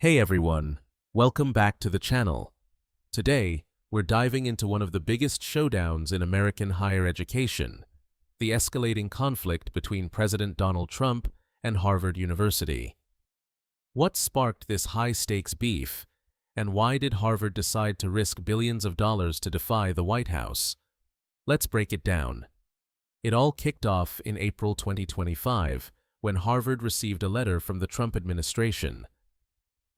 Hey everyone, welcome back to the channel. Today, we're diving into one of the biggest showdowns in American higher education, the escalating conflict between President Donald Trump and Harvard University. What sparked this high-stakes beef, and why did Harvard decide to risk billions of dollars to defy the White House? Let's break it down. It all kicked off in April 2025, when Harvard received a letter from the Trump administration.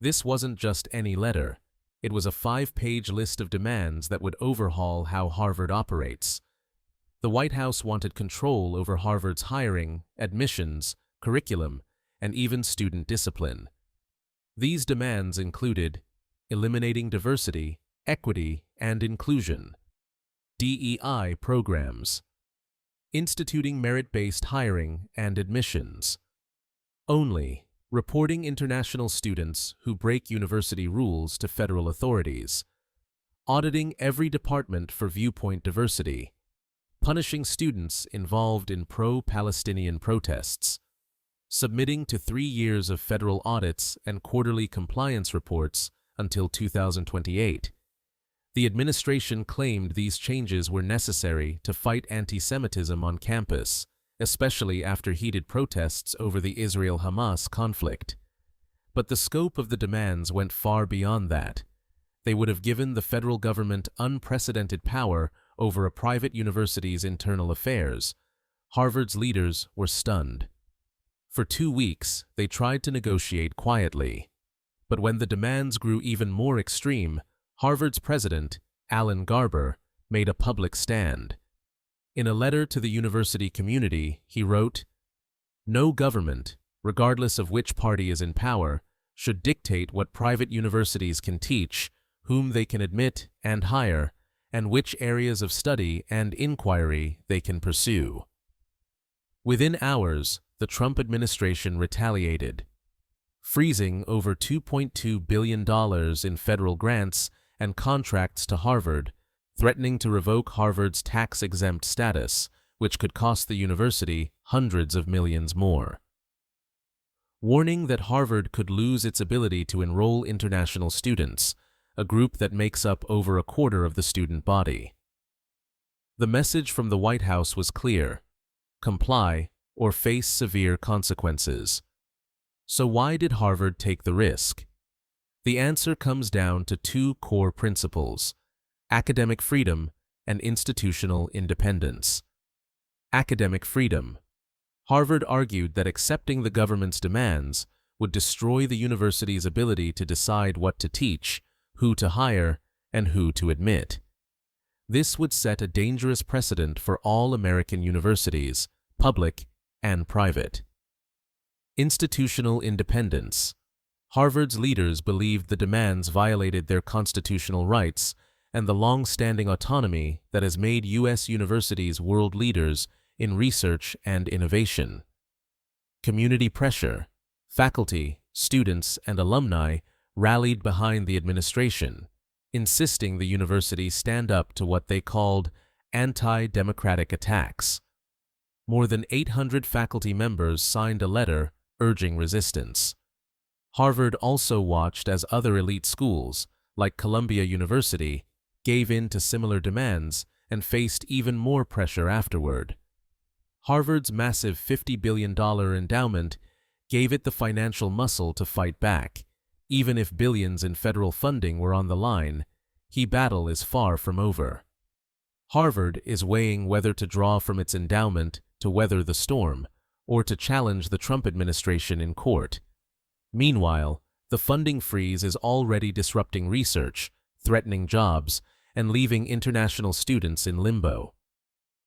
This wasn't just any letter. It was a 5-page list of demands that would overhaul how Harvard operates. The White House wanted control over Harvard's hiring, admissions, curriculum, and even student discipline. These demands included eliminating diversity, equity, and inclusion, DEI programs, instituting merit-based hiring and admissions, reporting international students who break university rules to federal authorities, auditing every department for viewpoint diversity, punishing students involved in pro-Palestinian protests, submitting to 3 years of federal audits and quarterly compliance reports until 2028. The administration claimed these changes were necessary to fight antisemitism on campus, especially after heated protests over the Israel-Hamas conflict. But the scope of the demands went far beyond that. They would have given the federal government unprecedented power over a private university's internal affairs. Harvard's leaders were stunned. For 2 weeks, they tried to negotiate quietly. But when the demands grew even more extreme, Harvard's president, Alan Garber, made a public stand. In a letter to the university community, he wrote, "No government, regardless of which party is in power, should dictate what private universities can teach, whom they can admit and hire, and which areas of study and inquiry they can pursue." Within hours, the Trump administration retaliated, freezing over $2.2 billion in federal grants and contracts to Harvard, threatening to revoke Harvard's tax-exempt status, which could cost the university hundreds of millions more. Warning that Harvard could lose its ability to enroll international students, a group that makes up over a quarter of the student body. The message from the White House was clear: comply or face severe consequences. So why did Harvard take the risk? The answer comes down to 2 core principles: academic freedom and institutional independence. Academic freedom. Harvard argued that accepting the government's demands would destroy the university's ability to decide what to teach, who to hire, and who to admit. This would set a dangerous precedent for all American universities, public and private. Institutional independence. Harvard's leaders believed the demands violated their constitutional rights and the long-standing autonomy that has made U.S. universities world leaders in research and innovation. Community pressure. Faculty, students, and alumni rallied behind the administration, insisting the university stand up to what they called anti-democratic attacks. More than 800 faculty members signed a letter urging resistance. Harvard also watched as other elite schools, like Columbia University, gave in to similar demands and faced even more pressure afterward. Harvard's massive $50 billion endowment gave it the financial muscle to fight back. Even if billions in federal funding were on the line, the battle is far from over. Harvard is weighing whether to draw from its endowment to weather the storm or to challenge the Trump administration in court. Meanwhile, the funding freeze is already disrupting research, threatening jobs, and leaving international students in limbo.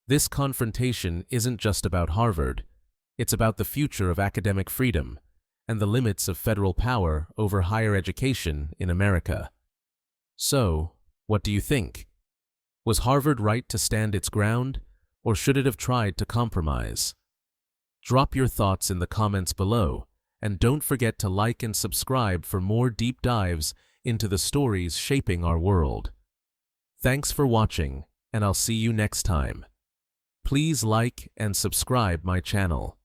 This confrontation isn't just about Harvard. It's about the future of academic freedom and the limits of federal power over higher education in America. So, what do you think? Was Harvard right to stand its ground, or should it have tried to compromise? Drop your thoughts in the comments below, and don't forget to like and subscribe for more deep dives into the stories shaping our world. Thanks for watching, and I'll see you next time. Please like and subscribe my channel.